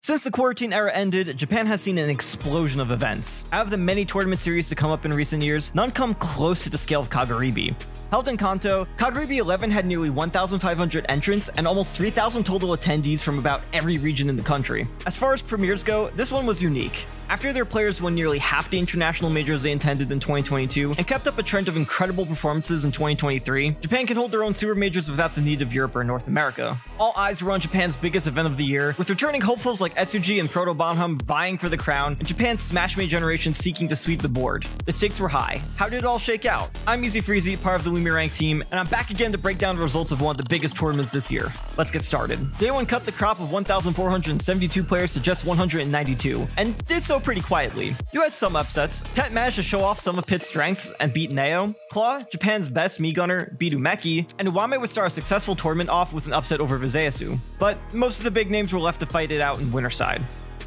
Since the quarantine era ended, Japan has seen an explosion of events. Out of the many tournament series to come up in recent years, none come close to the scale of Kagaribi. Held in Kanto, Kagaribi 11 had nearly 1,500 entrants and almost 3,000 total attendees from about every region in the country. As far as premieres go, this one was unique. After their players won nearly half the international majors they attended in 2022 and kept up a trend of incredible performances in 2023, Japan can hold their own super majors without the need of Europe or North America. All eyes were on Japan's biggest event of the year, with returning hopefuls like Etsuji and Proto-Bonham vying for the crown, and Japan's Smashmade generation seeking to sweep the board. The stakes were high. How did it all shake out? I'm EazyFreezie, part of the LumiRank team, and I'm back again to break down the results of one of the biggest tournaments this year. Let's get started. Day 1 cut the crop of 1,472 players to just 192, and did so pretty quietly. You had some upsets. Tet managed to show off some of Pitt's strengths and beat Neo. Claw, Japan's best Mii gunner, beat Umeki, and Uwame would start a successful tournament off with an upset over Vizeyasu. But most of the big names were left to fight it out in winter side.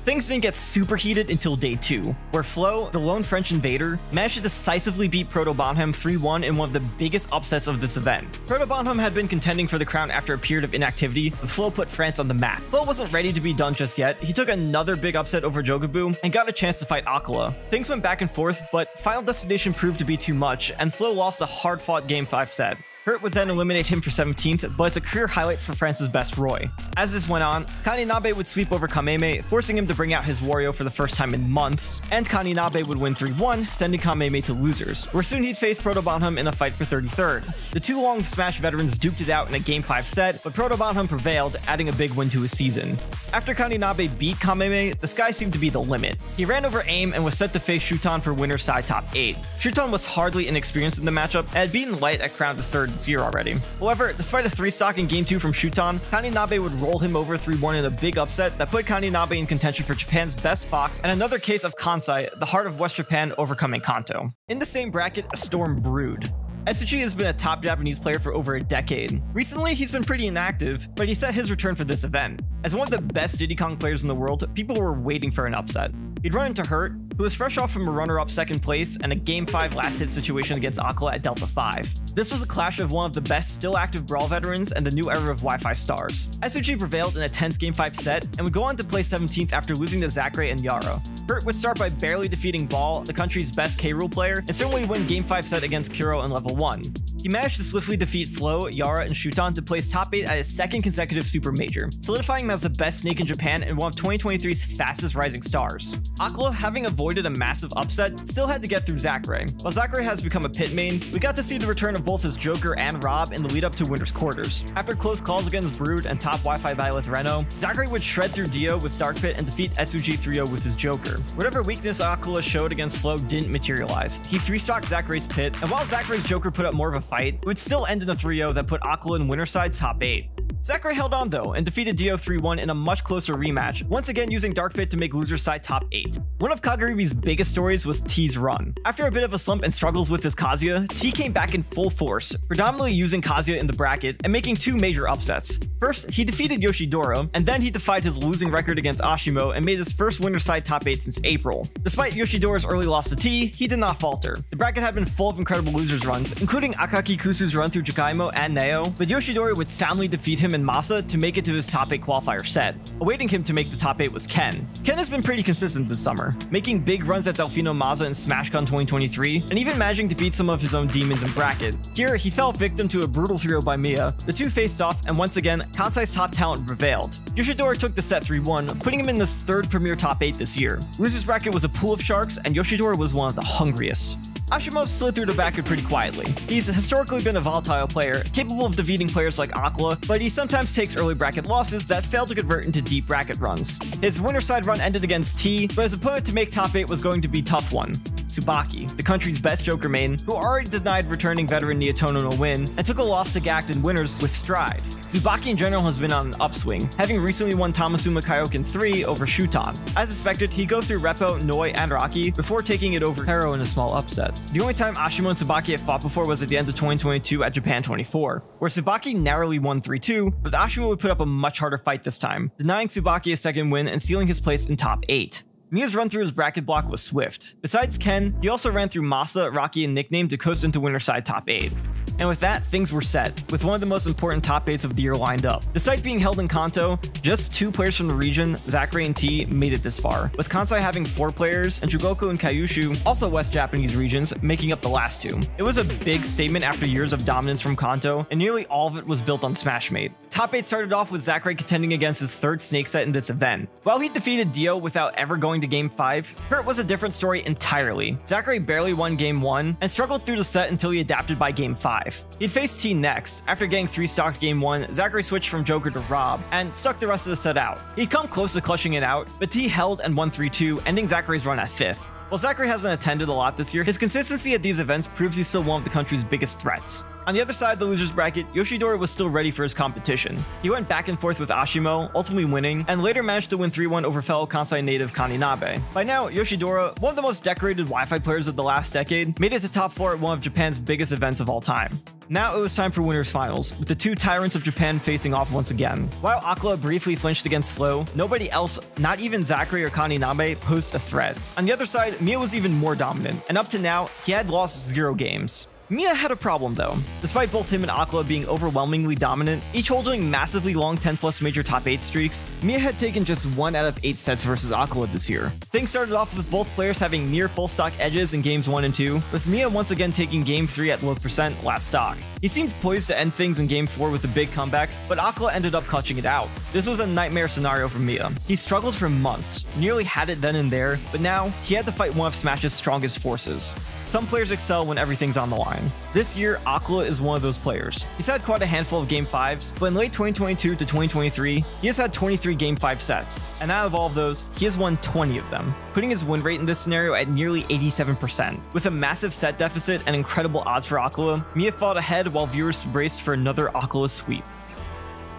Things didn't get super heated until day 2, where Flo, the lone French invader, managed to decisively beat Proto-Bonham 3-1 in one of the biggest upsets of this event. Proto-Bonham had been contending for the crown after a period of inactivity, but Flo put France on the map. Flo wasn't ready to be done just yet. He took another big upset over Jogabu and got a chance to fight Acola. Things went back and forth, but Final Destination proved to be too much, and Flo lost a hard-fought Game 5 set. Hurt would then eliminate him for 17th, but it's a career highlight for France's best Roy. As this went on, Kaninabe would sweep over Kameme, forcing him to bring out his Wario for the first time in months, and Kaninabe would win 3-1, sending Kameme to losers, where soon he'd face Proto-Bonham in a fight for 33rd. The two long Smash veterans duked it out in a Game 5 set, but Proto-Bonham prevailed, adding a big win to his season. After Kaninabe beat Kameme, the sky seemed to be the limit. He ran over AIM and was set to face Shuton for winner's side top 8. Shuton was hardly inexperienced in the matchup and had beaten Light at crown to 3rd this year already. However, despite a 3-stock in Game 2 from Shuton, Kaninabe would roll him over 3-1 in a big upset that put Kaninabe in contention for Japan's best Fox and another case of Kansai, the heart of West Japan, overcoming Kanto. In the same bracket, a storm brewed. Etsuji has been a top Japanese player for over a decade. Recently, he's been pretty inactive, but he set his return for this event. As one of the best Diddy Kong players in the world, people were waiting for an upset. He'd run into Hurt, who was fresh off from a runner-up 2nd place and a Game 5 last-hit situation against Acola at Delta 5. This was a clash of one of the best still-active Brawl veterans and the new era of Wi-Fi stars. Etsuji prevailed in a tense Game 5 set and would go on to play 17th after losing to zackray and Yara. Hurt would start by barely defeating Ball, the country's best K-Rule player, and certainly win Game 5 set against Kuro in level 1. He managed to swiftly defeat Flo, Yara, and Shuton to place top 8 at his 2nd consecutive Super Major, solidifying him as the best Snake in Japan and one of 2023's fastest rising stars. Acola, having avoided a massive upset, still had to get through zackray. While zackray has become a pit main, we got to see the return of both his Joker and Rob in the lead up to Winter's Quarters. After close calls against Brood and top Wi-Fi Byleth Reno, zackray would shred through Dio with Dark Pit and defeat Etsuji 3-0 with his Joker. Whatever weakness Acola showed against Flo didn't materialize. He 3-stocked Zackray's pit, and while Zackray's Joker put up more of a fight, it would still end in a 3-0 that put Acola in winner's side's top 8. zackray held on though and defeated Dio 3-1 in a much closer rematch, once again using Dark Pit to make loser's side top 8. One of Kagaribi's biggest stories was T's run. After a bit of a slump and struggles with his Kazuya, T came back in full force, predominantly using Kazuya in the bracket and making 2 major upsets. First, he defeated Yoshidora, and then he defied his losing record against Asimo and made his first winner's side top 8 since April. Despite Yoshidora's early loss to T, he did not falter. The bracket had been full of incredible losers runs, including Akaki Kusu's run through Jakaimo and Neo, but Yoshidora would soundly defeat him in Masa to make it to his top 8 qualifier set. Awaiting him to make the top 8 was Ken. Ken has been pretty consistent this summer, making big runs at Delfino Maza in SmashCon 2023, and even managing to beat some of his own demons in bracket. Here, he fell victim to a brutal 3-0 by Miya. The two faced off, and once again, Kansai's top talent prevailed. Yoshidora took the set 3-1, putting him in this 3rd premier top 8 this year. Losers bracket was a pool of sharks, and Yoshidora was one of the hungriest. Asimo slid through the bracket pretty quietly. He's historically been a volatile player, capable of defeating players like Acola, but he sometimes takes early bracket losses that fail to convert into deep bracket runs. His winner side run ended against T, but his opponent to make top 8 was going to be a tough one. Tsubaki, the country's best Joker main, who already denied returning veteran Neotono a win, and took a loss to Gact in winners with stride. Tsubaki in general has been on an upswing, having recently won Tamasuma Kaioken 3 over Shuton. As expected, he'd go through Repo, Noi, and Rocky before taking it over Hero in a small upset. The only time Asimo and Tsubaki had fought before was at the end of 2022 at Japan 24, where Tsubaki narrowly won 3-2, but Asimo would put up a much harder fight this time, denying Tsubaki a 2nd win and sealing his place in top 8. Miya's run through his bracket block was swift. Besides Ken, he also ran through Masa, Rocky, and Nickname to coast into winner side top 8. And with that, things were set, with one of the most important top 8s of the year lined up. Despite being held in Kanto, just 2 players from the region, zackray and T, made it this far, with Kansai having 4 players, and Chugoku and Kyushu, also West Japanese regions, making up the last 2. It was a big statement after years of dominance from Kanto, and nearly all of it was built on Smashmade. Top 8 started off with zackray contending against his 3rd snake set in this event. While he defeated Dio without ever going to Game 5, Kurt was a different story entirely. zackray barely won Game 1, and struggled through the set until he adapted by Game 5. He'd face T next. After getting 3-stocked Game 1, zackray switched from Joker to Rob, and stuck the rest of the set out. He'd come close to clutching it out, but T held and won 3-2, ending Zackray's run at 5th. While zackray hasn't attended a lot this year, his consistency at these events proves he's still one of the country's biggest threats. On the other side of the losers bracket, Yoshidora was still ready for his competition. He went back and forth with Asimo, ultimately winning, and later managed to win 3-1 over fellow Kansai native Kaninabe. By now, Yoshidora, one of the most decorated Wi-Fi players of the last decade, made it to top 4 at one of Japan's biggest events of all time. Now it was time for winners finals, with the 2 tyrants of Japan facing off once again. While Acola briefly flinched against Flo, nobody else, not even zackray or Kaninabe, posed a threat. On the other side, Miya was even more dominant, and up to now, he had lost 0 games. Miya had a problem though. Despite both him and Acola being overwhelmingly dominant, each holding massively long 10+ major top 8 streaks, Miya had taken just 1 out of 8 sets versus Acola this year. Things started off with both players having near full stock edges in games 1 and 2, with Miya once again taking game 3 at low % last stock. He seemed poised to end things in game 4 with a big comeback, but Acola ended up clutching it out. This was a nightmare scenario for Miya. He struggled for months, nearly had it then and there, but now he had to fight one of Smash's strongest forces. Some players excel when everything's on the line. This year, Acola is one of those players. He's had quite a handful of Game 5s, but in late 2022 to 2023, he has had 23 Game 5 sets, and out of all of those, he has won 20 of them, putting his win rate in this scenario at nearly 87%. With a massive set deficit and incredible odds for Acola, Miya fought ahead while viewers braced for another Acola sweep.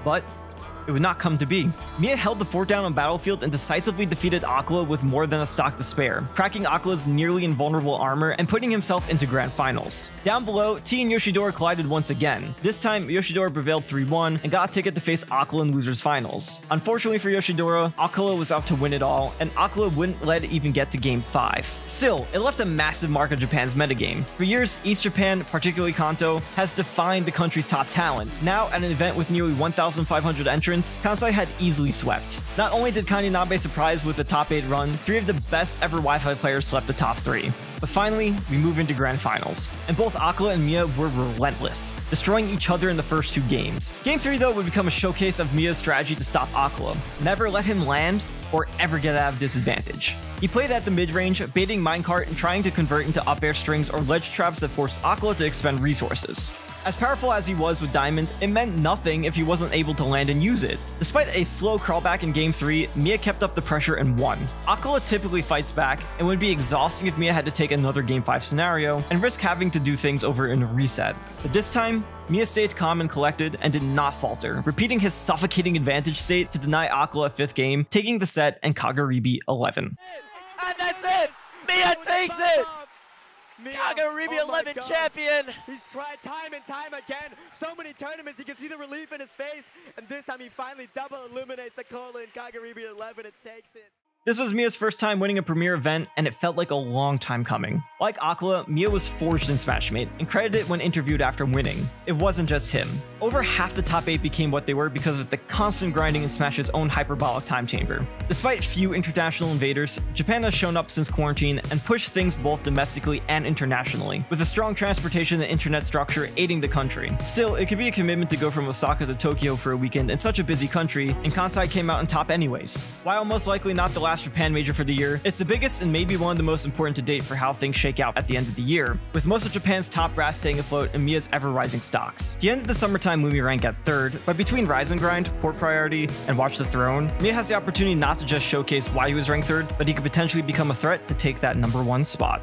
But it would not come to be. Miya held the fort down on Battlefield and decisively defeated Acola with more than a stock to spare, cracking Akola's nearly invulnerable armor and putting himself into grand finals. Down below, T and Yoshidora collided once again. This time, Yoshidora prevailed 3-1 and got a ticket to face Acola in losers finals. Unfortunately for Yoshidora, Acola was out to win it all, and Acola wouldn't let it even get to Game 5. Still, it left a massive mark on Japan's metagame. For years, East Japan, particularly Kanto, has defined the country's top talent. Now, at an event with nearly 1,500 entrants, Kansai had easily swept. Not only did Kaninabe surprise with a top 8 run, 3 of the best ever Wi-Fi players swept the top 3. But finally, we move into grand finals, and both Acola and Miya were relentless, destroying each other in the first 2 games. Game 3 though would become a showcase of Miya's strategy to stop Acola. Never let him land or ever get out of disadvantage. He played at the mid-range, baiting minecart and trying to convert into up-air strings or ledge traps that forced Acola to expend resources. As powerful as he was with Diamond, it meant nothing if he wasn't able to land and use it. Despite a slow crawlback in Game 3, Miya kept up the pressure and won. Acola typically fights back, and would be exhausting if Miya had to take another Game 5 scenario and risk having to do things over in a reset. But this time, Miya stayed calm and collected and did not falter, repeating his suffocating advantage state to deny Acola a 5th game, taking the set and Kagaribi 11. And that's it! Miya takes it! Kagaribi 11 champion! He's tried time and time again. So many tournaments, you can see the relief in his face. And this time he finally double eliminates Acola and Kagaribi 11 and takes it. This was Miya's first time winning a premier event, and it felt like a long time coming. Like Acola, Miya was forged in Smashmade, and credited when interviewed after winning. It wasn't just him. Over half the top 8 became what they were because of the constant grinding in Smash's own hyperbolic time chamber. Despite few international invaders, Japan has shown up since quarantine and pushed things both domestically and internationally, with a strong transportation and internet structure aiding the country. Still, it could be a commitment to go from Osaka to Tokyo for a weekend in such a busy country, and Kansai came out on top anyways. While most likely not the last Japan major for the year, it's the biggest and maybe one of the most important to date for how things shake out at the end of the year, with most of Japan's top brass staying afloat and Miya's ever-rising stocks. He ended the summertime LumiRank at 3rd, but between Rise and Grind, Port Priority, and Watch the Throne, Miya has the opportunity not to just showcase why he was ranked 3rd, but he could potentially become a threat to take that #1 spot.